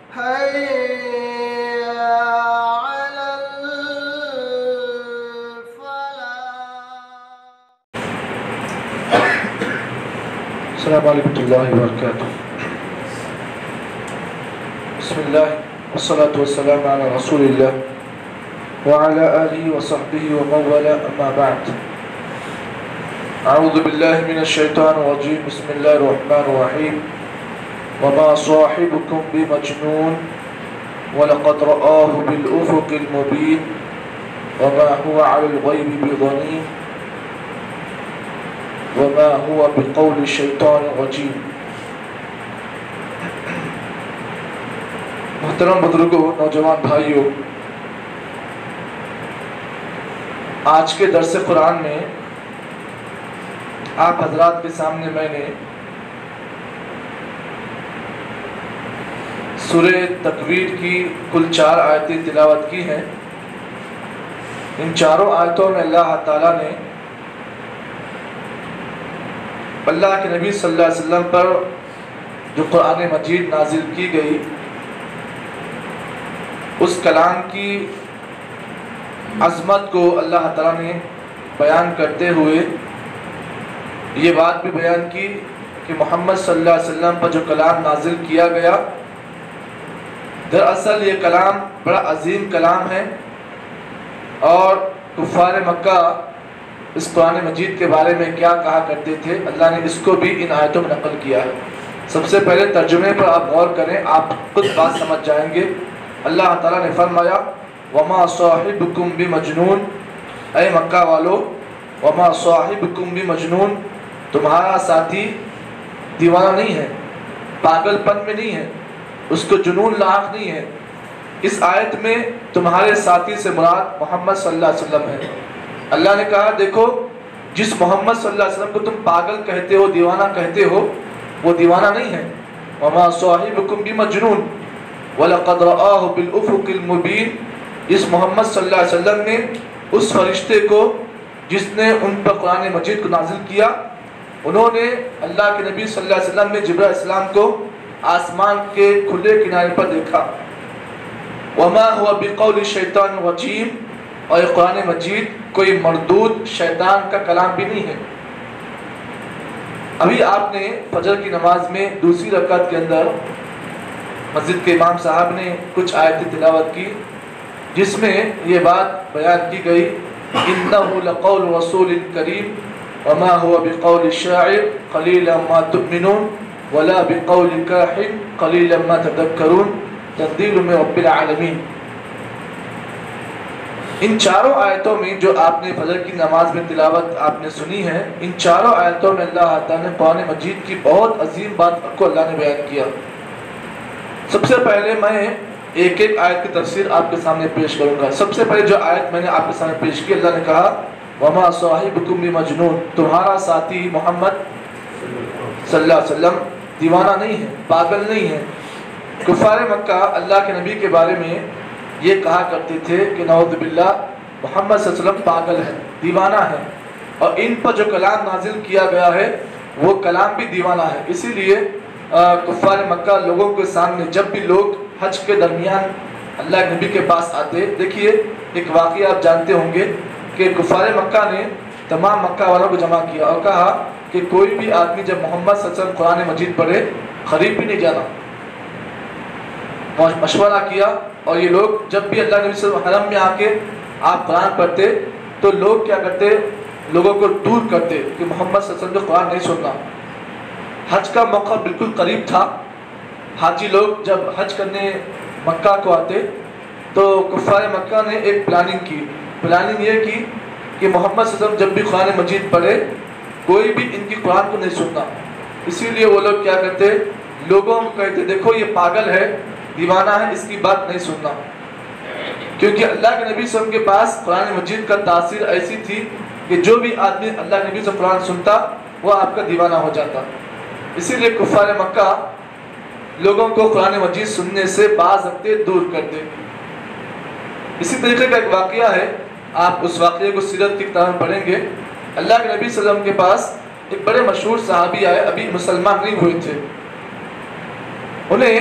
حي على الفلاح. السلام علیکم ورحمۃ اللہ وبرکاتہ. بسم اللہ والصلاة والسلام علی رسول اللہ وعلى آلہ وصحبہ ومن والاه اما بعد. اعوذ باللہ من الشیطان الرجیم. بسم اللہ الرحمن الرحیم. وما صاحبكم بمجنون ولقد رآه بالأفق المبين وما هو على الغيب بضنين وما هو بقول الشیطان الرجیم. محترم بزرگوں، نوجوان بھائیوں، آج کے درس قرآن میں آپ حضرات کے سامنے میں نے سورہ تکویر کی کل 4 آیتیں تلاوت کی ہیں. ان چاروں آیتوں میں اللہ تعالیٰ نے اللہ کے نبی صلی اللہ علیہ وسلم پر جو قرآن مجید نازل کی گئی اس کلام کی عظمت کو اللہ تعالیٰ نے بیان کرتے ہوئے یہ بات بھی بیان کی کہ محمد صلی اللہ علیہ وسلم پر جو کلام نازل کیا گیا دراصل یہ کلام بڑا عظیم کلام ہے، اور کفار مکہ اس قرآن مجید کے بارے میں کیا کہا کرتے تھے اللہ نے اس کو بھی ان آیتوں میں نقل کیا ہے. سب سے پہلے ترجمے پر آپ غور کریں، آپ خود بات سمجھ جائیں گے. اللہ تعالیٰ نے فرمایا وما صاحبکم بمجنون، اے مکہ والو وما صاحبکم بمجنون، تمہارا ساتھی دیوانہ نہیں ہے، پاگل پن میں نہیں ہے، اس کو جنون لاحق نہیں ہے. اس آیت میں تمہارے ساتھی سے مراد محمد صلی اللہ علیہ وسلم ہے. اللہ نے کہا دیکھو جس محمد صلی اللہ علیہ وسلم کو تم پاگل کہتے ہو، دیوانہ کہتے ہو، وہ دیوانہ نہیں ہے. وما صاحبکم بمجنون وَلَقَدْ رَآهُ بِالْأُفُقِ الْمُبِينِ، اس محمد صلی اللہ علیہ وسلم نے اس فرشتے کو جس نے ان پر قرآن مجید کو نازل کیا، انہوں نے اللہ کے نبی صلی اللہ علیہ وسلم نے جبرائیل علیہ السلام کو آسمان کے کھلے کنارے پر دیکھا. وَمَا هُوَ بِقَوْلِ الشَّيْطَانِ الرَّجِيمِ، اور یہ قرآن مجید کوئی مردود شیطان کا کلام بھی نہیں ہے. ابھی آپ نے فجر کی نماز میں دوسری رکعت کے اندر مسجد کے امام صاحب نے کچھ آیتیں تلاوت کی جس میں یہ بات بیان کی گئی إِنَّهُ لَقَوْلُ رَسُولٍ كَرِيمٍ وَمَا هُوَ بِقَوْلِ الشَّاعِرِ قَلِيلًا مَا تُؤْمِنُونَ وَلَا بِقَوْلِ كَاهِنٍ قَلِيلًا مَا تَذَكَّرُونَ تنزیل من رب العالمین. ان چاروں آیتوں میں جو آپ نے فجر کی نماز میں تلاوت آپ نے سنی ہے، ان چاروں آیتوں میں اللہ تعالیٰ نے قرآن مجید کی بہت عظیم بات کو اللہ نے بیان کیا. سب سے پہلے میں ایک ایک آیت کی تفسیر آپ کے سامنے پیش کروں گا. سب سے پہلے جو آیت میں نے آپ کے سامنے پیش کی، اللہ نے کہا وَمَا صَاحِبُكُمْ بِمَجْنُونَ، تمہارا ساتھی محمد صلی اللہ علیہ وسلم دیوانہ نہیں ہے، پاگل نہیں ہے. کفار مکہ اللہ کے نبی کے بارے میں یہ کہا کرتے تھے کہ نعوذ باللہ محمد صلی اللہ علیہ وسلم پاگل ہے، دیوانہ ہے، اور ان پر جو کلام نازل کیا گیا ہے وہ کلام بھی دیوانہ ہے. اسی لیے کفار مکہ لوگوں کے سامنے جب بھی لوگ حج کے درمیان اللہ کے نبی کے پاس آتے، دیکھیے ایک واقعہ آپ جانتے ہوں گے کہ کفار مکہ نے تمام مکہ والوں کو جمع کیا اور کہا کہ کوئی بھی آدمی جب محمد صلی اللہ علیہ وسلم قرآن مجید پڑھے قریب بھی نہیں جانا. مشورہ کیا، اور یہ لوگ جب بھی اللہ نبی صلی اللہ علیہ وسلم حرم میں آ کے آپ قرآن پڑھتے تو لوگ کیا کرتے، لوگوں کو دور کرتے کہ محمد صلی اللہ علیہ وسلم کو قرآن نہیں سننا. حج کا موقع بالکل قریب تھا. حاجی لوگ جب حج کرنے مکہ کو آتے تو کفار مکہ نے ایک پلاننگ یہ کی کہ محمد صلی اللہ علیہ وسلم جب بھی قرآن مجید پڑھے کوئی بھی ان کی قرآن کو نہیں سننا. اسی لیے وہ لوگ کیا کرتے، لوگوں کو کہتے دیکھو یہ پاگل ہے، دیوانہ ہے، اس کی بات نہیں سننا. کیونکہ اللہ کے نبی صلی اللہ علیہ وسلم کے پاس قرآن مجید کا تاثیر ایسی تھی کہ جو بھی آدمی اللہ کے نبی سے قرآن سنتا وہ آپ کا دیوانہ ہو جاتا. اسی لیے کفار مکہ لوگوں کو قرآن مجید سننے سے باز رکھتے، دور کرتے. اسی طریقے کا ایک واقعہ ہے، آپ اس واقعے کو سیرت کی کتاب میں پڑھیں گے. اللہ کے نبی صلی اللہ علیہ وسلم کے پاس ایک بڑے مشہور صحابی آئے، ابھی مسلمان نہیں ہوئے تھے. انہیں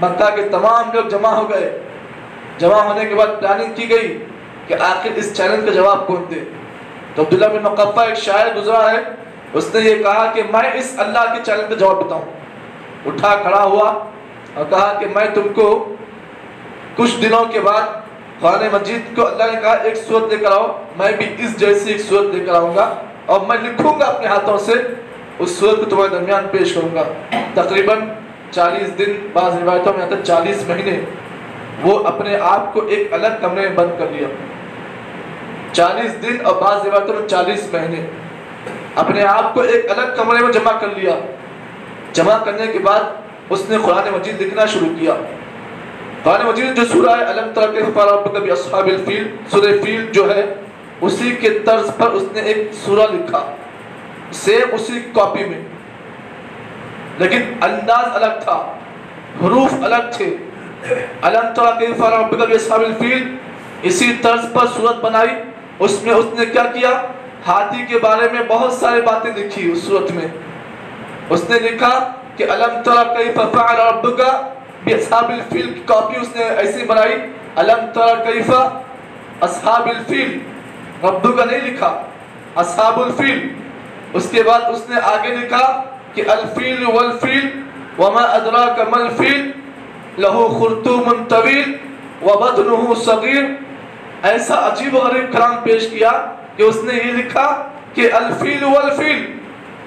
مکہ کے تمام لوگ جمع ہو گئے. جمع ہونے کے بعد پلاننگ کی گئی کہ آخر اس چیلنج کا جواب کون دے. تو عبداللہ بن مقفع ایک شاعر گزرا ہے, اس نے یہ کہا کہ میں اس اللہ کے چیلنج کا جواب بتاؤں. اٹھا کھڑا ہوا اور کہا کہ میں تم کو کچھ دنوں کے بعد قرآن مجید کو اللہ نے کہا ایک سورت لے کر آؤ, میں بھی اس جیسی ایک سورت لے کر آؤں گا اور میں لکھوں گا اپنے ہاتھوں سے, اس سورت کو تمہارے درمیان پیش کروں گا. تقریباً 40 دن, بعض روایتوں میں آتا ہے 40 مہینے, وہ اپنے آپ کو ایک الگ کمرے میں بند کر لیا. 40 دن اور بعض روایتوں میں 40 مہینے اپنے آپ کو ایک الگ کمرے میں جمع کر لیا. جمع کرنے کے بعد اس نے قرآن مجید لکھنا شروع کیا. قرآن مجید جو سورہ ہے الم تر کیف فعل ربک باصحاب الفیل, سورہ فیل جو ہے اسی کے طرز پر اس نے ایک سورہ لکھا, سیم اسی کاپی میں, لیکن انداز الگ تھا, حروف الگ تھے. الم تر کیف فعل ربک باصحاب الفیل اسی طرز پر سورت بنائی. اس میں اس نے کیا کیا, ہاتھی کے بارے میں بہت سارے باتیں لکھی. اس سورت میں اس نے لکھا کہ الم تر کیف فعل ربک باصحاب الفیل کی کاپی اس نے ایسی بنائی, الم تر کیف اصحاب الفیل, ربک نہیں لکھا, اصحاب الفیل. اس کے بعد اس نے آگے لکھا کہ الفیل والفیل وما ادراک ما الفیل لہو خرطوم طویل وبطنہ صغیر. ایسا عجیب و غریب کلام پیش کیا کہ اس نے یہ لکھا کہ الفیل والفیل,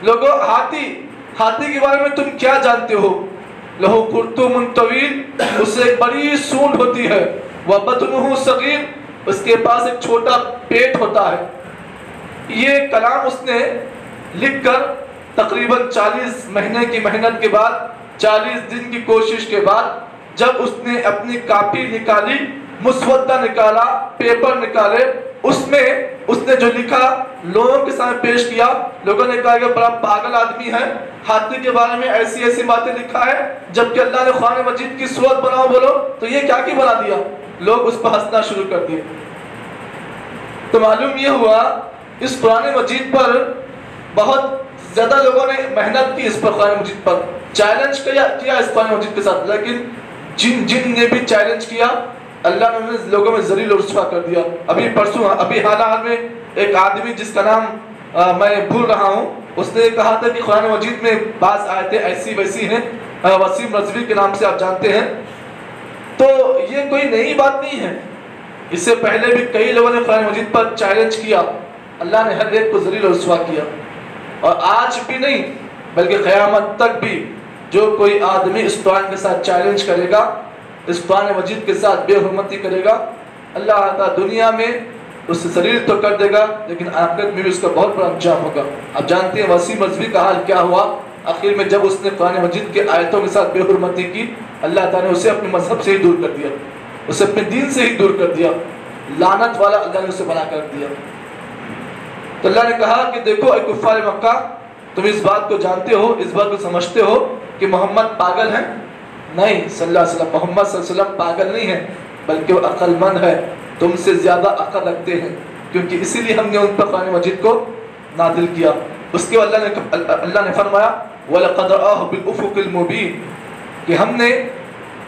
لوگوں ہاتھی کے بارے میں تم کیا جانتے ہو, لہو خرطوم طویل, اس سے ایک بڑی سونڈ ہوتی ہے, وبطنہ صغیر, اس کے پاس ایک چھوٹا پیٹ ہوتا ہے. یہ کلام اس نے لکھ کر تقریباً 40 مہینے کی محنت کے بعد, 40 دن کی کوشش کے بعد, جب اس نے اپنی کاپی نکالی, مسودہ نکالا, پیپر نکالے, اس میں اس نے جو لکھا لوگوں کے سامنے پیش کیا. لوگوں نے کہا کہ بڑا پاگل آدمی ہے, ہاتھی کے بارے میں ایسی ایسی باتیں لکھا ہے, جبکہ اللہ نے قرآن مجید کی سورت بناؤ بولو تو یہ کیا کی بنا دیا. لوگ اس پر ہنسنا شروع کر دیے. تو معلوم یہ ہوا اس قرآن مجید پر بہت زیادہ لوگوں نے محنت کی, اس پر قرآن مجید پر چیلنج کیا اس قرآن مجید کے ساتھ, لیکن جن نے بھی چیلنج کیا اللہ نے لوگوں میں ذلیل اور رسوا کر دیا. ابھی حال میں ایک آدمی جس کا نام میں بھول رہا ہوں, اس نے کہا تھا کہ قرآن مجید میں بعض آیتیں ایسی ویسی ہیں, وسیم رضوی کے نام سے آپ جانتے ہیں. تو یہ کوئی نئی بات نہیں ہے, اس سے پہلے بھی کئی لوگوں نے قرآن مجید پر چیلنج کیا, اللہ نے ہر ایک کو ذلیل اور رسوا کیا. اور آج بھی نہیں بلکہ قیامت تک بھی جو کوئی آدمی اس قرآن کے ساتھ چیلنج کرے گا, اس قرآن مجید کے ساتھ بے حرمتی کرے گا, اللہ تعالیٰ دنیا میں اس سے ذلیل تو کر دے گا, لیکن آخرت میں بھی اس کا بہت بڑا انجام ہوگا. آپ جانتے ہیں وسیم رضوی کا حال کیا ہوا. آخر میں جب اس نے قرآن مجید کے آیتوں کے ساتھ بے حرمتی کی, اللہ تعالیٰ نے اسے اپنے مذہب سے ہی دور کر دیا, اسے اپنے دین سے ہی دور کر دیا, لعنت والا اللہ نے اسے بنا کر دیا. تو اللہ نے کہا کہ دیکھو اے کفار مکہ, تم اس بات کو جانتے ہو, اس بات کو سمجھتے ہو کہ محمد پاگل ہیں. نہیں, صلی اللہ علیہ وسلم, محمد صلی اللہ علیہ وسلم پاگل نہیں ہیں, بلکہ وہ عقل مند ہے, تم سے زیادہ عقل رکھتے ہیں, کیونکہ اسی لیے ہم نے ان پر قرآن مجید کو نازل کیا. اس کے بعد اللہ نے فرمایا وَلَقَدْ رَآهُ بِالْأُفُقِ الْمُبِينِ, کہ ہم نے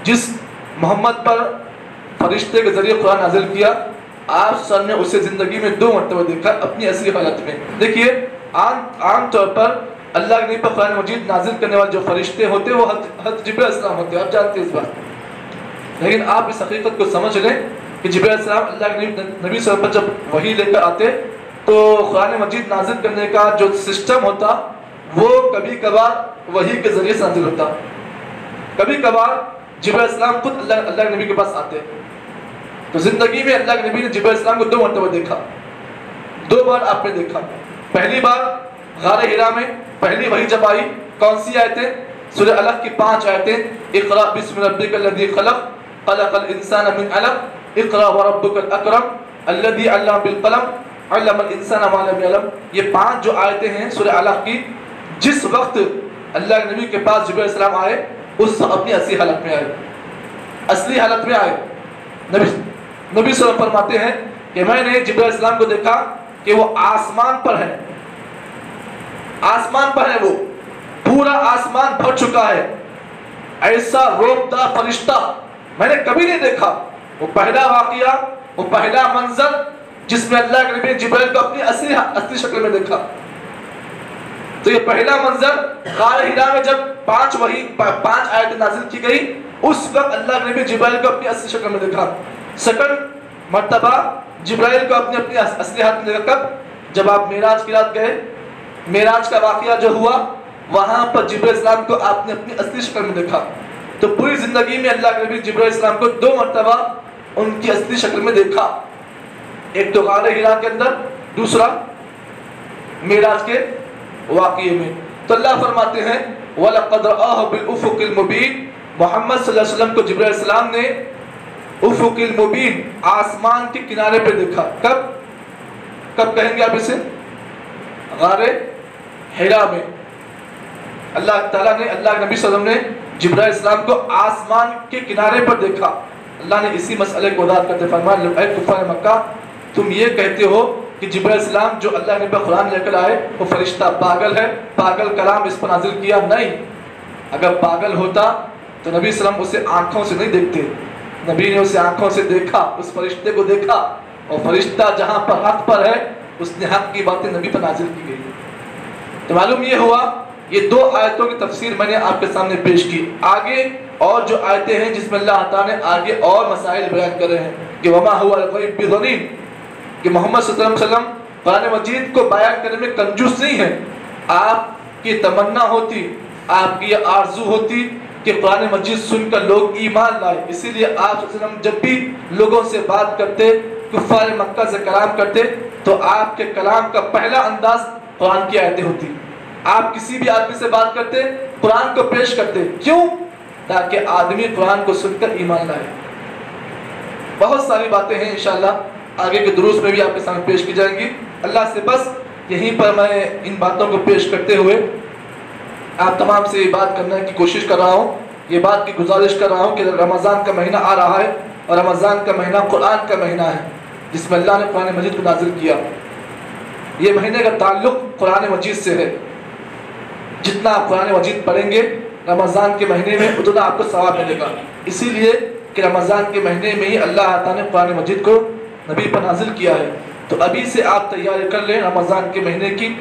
جس محمد پر فرشتے کے ذریعے قرآن نازل کیا, آپ سر نے اسے زندگی میں 2 مرتبہ دیکھا اپنی اصلی حالت میں. دیکھیے عام طور پر اللہ کے نبی پر قرآن مجید نازل کرنے والے جو فرشتے ہوتے ہیں وہ حضرت جبرائیل علیہ السلام ہوتے ہیں, آپ جانتے ہیں اس بات. لیکن آپ اس حقیقت کو سمجھ لیں کہ جبرائیل علیہ السلام اللہ کے نبی صلی اللہ علیہ وسلم پر جب وحی لے کر آتے تو قرآن مجید نازل کرنے کا جو سسٹم ہوتا وہ کبھی کبھار وحی کے ذریعے سے نازل ہوتا, کبھی کبھار جبرائیل علیہ السلام خود اللہ کے نبی کے پاس آتے. تو زندگی میں اللہ کے نبی نے جبرائیل علیہ السلام کو 2 مرتبہ دیکھا, 2 بار آپ نے دیکھا. پہلی بار غار ہرا میں پہلی وحی جب آئی, کون سی آیتیں؟ سورہ علق کی 5 آیتیں. اقرأ بسم ربک الذی خلق خلق الانسان من علق اقرأ وربک الاکرم الذی علم بالقلم علم الانسان ما لم يعلم. یہ 5 جو آیتیں ہیں سورہ علق کی, جس وقت اللہ کے نبی کے پاس جبرائیل علیہ السلام آئے اس اپنی اصلی حالت میں آئے, اصلی حالت میں آئے. نبی صلی اللہ علیہ وسلم فرماتے ہیں کہ میں نے جبرائیل علیہ السلام کو دیکھا کہ وہ آسمان پر ہے, آسمان پر ہے, وہ پورا آسمان بھر چکا ہے, ایسا روبدہ فرشتہ میں نے کبھی نہیں دیکھا۔ وہ پہلا واقعہ، وہ پہلا منظر جس میں اللہ کے نبی جبرائیل کو اپنی اصلی شکل میں دیکھا۔ تو یہ پہلا منظر غار حرا میں جب پانچ آیت نازل کی گئی، اس وقت اللہ کے نبی جبرائیل کو اپنی اصلی شکل میں دیکھا۔ سیکنڈ مرتبہ جبرائیل کو اپنی اصلی حالت میں دیکھا کب؟ جب آپ معراج کی رات گئے، معراج کا واقعہ جو ہوا وہاں پر جبرائیل السلام کو آپ نے اپنی اصلی شکل میں دیکھا۔ تو پوری زندگی میں اللہ کے نبی جبرائیل السلام کو 2 مرتبہ ان کی اصلی شکل میں دیکھا، ایک تو غار حرا کے اندر، دوسرا معراج کے واقعے میں۔ تو اللہ فرماتے ہیں وَلَقَدْ رَآهُ بِالْأُفُقِ الْمُبِينِ، محمد صلی اللہ علیہ وسلم کو جبرائیل السلام نے افق المبین، آسمان کے کنارے پہ دیکھا۔ کب کہیں گے آپ اسے؟ غار حرا میں۔ اللہ تعالیٰ نے، اللہ کے نبی صلی اللہ علیہ وسلم نے جبرائیل السلام کو آسمان کے کنارے پر دیکھا۔ اللہ نے اسی مسئلے کو وضاحت کرتے فرمایا اے کفار مکہ، تم یہ کہتے ہو کہ جبرائیل السلام جو اللہ نے قرآن لے کر آئے وہ فرشتہ پاگل ہے، پاگل کلام اس پر نازل کیا۔ نہیں، اگر پاگل ہوتا تو نبی صلی اللہ علیہ وسلم اسے آنکھوں سے نہیں دیکھتے، نبی نے اسے آنکھوں سے دیکھا، اس فرشتے کو دیکھا، اور فرشتہ جہاں پر حق پر ہے اس نے حق کی باتیں نبی پر نازل کی گئی۔ تو معلوم یہ ہوا، یہ 2 آیتوں کی تفسیر میں نے آپ کے سامنے پیش کی۔ آگے اور جو آیتیں ہیں جس میں اللہ تعالیٰ نے آگے اور مسائل بیان کر رہے ہیں کہ وما هو الغیب بضنین، کہ محمد صلی اللہ علیہ وسلم قرآن مجید کو بیان کرنے میں کنجوس نہیں ہے۔ آپ کی تمنا ہوتی، آپ کی یہ آرزو ہوتی کہ قرآن مجید سن کر لوگ ایمان لائے، اسی لیے آپ صلی اللہ علیہ وسلم جب بھی لوگوں سے بات کرتے، کفار مکہ سے کلام کرتے، تو آپ کے کلام کا پہلا انداز قرآن کی آیتیں ہوتی۔ آپ کسی بھی آدمی سے بات کرتے قرآن کو پیش کرتے، کیوں؟ تاکہ آدمی قرآن کو سن کر ایمان لائے۔ بہت ساری باتیں ہیں انشاءاللہ آگے کے دروس میں بھی آپ کے سامنے پیش کی جائیں گی۔ اللہ سے بس یہیں پر میں ان باتوں کو پیش کرتے ہوئے آپ تمام سے یہ بات کرنے کی کوشش کر رہا ہوں، یہ بات کی گزارش کر رہا ہوں کہ رمضان کا مہینہ آ رہا ہے، اور رمضان کا مہینہ قرآن کا مہینہ ہے جس میں اللہ نے قرآن مجید کو نازل کیا۔ یہ مہینے کا تعلق قرآن مجید سے ہے۔ جتنا آپ قرآن مجید پڑھیں گے رمضان کے مہینے میں اتنا آپ کو ثواب ملے گا، اسی لیے کہ رمضان کے مہینے میں ہی اللہ تعالیٰ نے قرآن مجید کو نبی پر نازل کیا ہے۔ تو ابھی سے آپ تیاری کر لیں رمضان کے مہینے کی،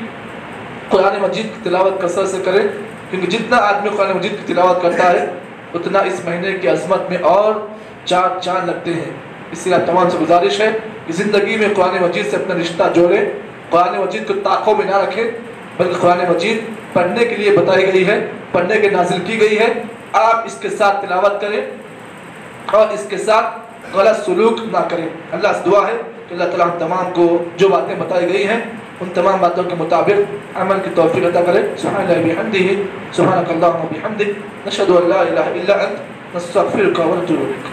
قرآن مجید کی تلاوت کثرت سے کریں، کیونکہ جتنا آدمی قرآن مجید کی تلاوت کرتا ہے اتنا اس مہینے کی عظمت میں اور چاند لگتے ہیں۔ اس لیے آپ تمام سے گزارش ہے کہ زندگی میں قرآن مجید سے اپنا رشتہ جوڑیں، قرآن مجید کو طاقوں میں نہ رکھیں، بلکہ قرآن مجید پڑھنے کے لیے بتائی گئی ہے، پڑھنے کے نازل کی گئی ہے، آپ اس کے ساتھ تلاوت کریں اور اس کے ساتھ غلط سلوک نہ کریں۔ اللہ سے دعا ہے کہ اللہ تعالیٰ ہم تمام کو جو باتیں بتائی گئی ہیں ان تمام باتوں کے مطابق عمل کی توفیق عطا کرے۔ سبحان اللہ بحمدہ، سبحانک اللہم وبحمدک، نشہد ان لا الہ الا انت، نستغفرک ونتوب الیک۔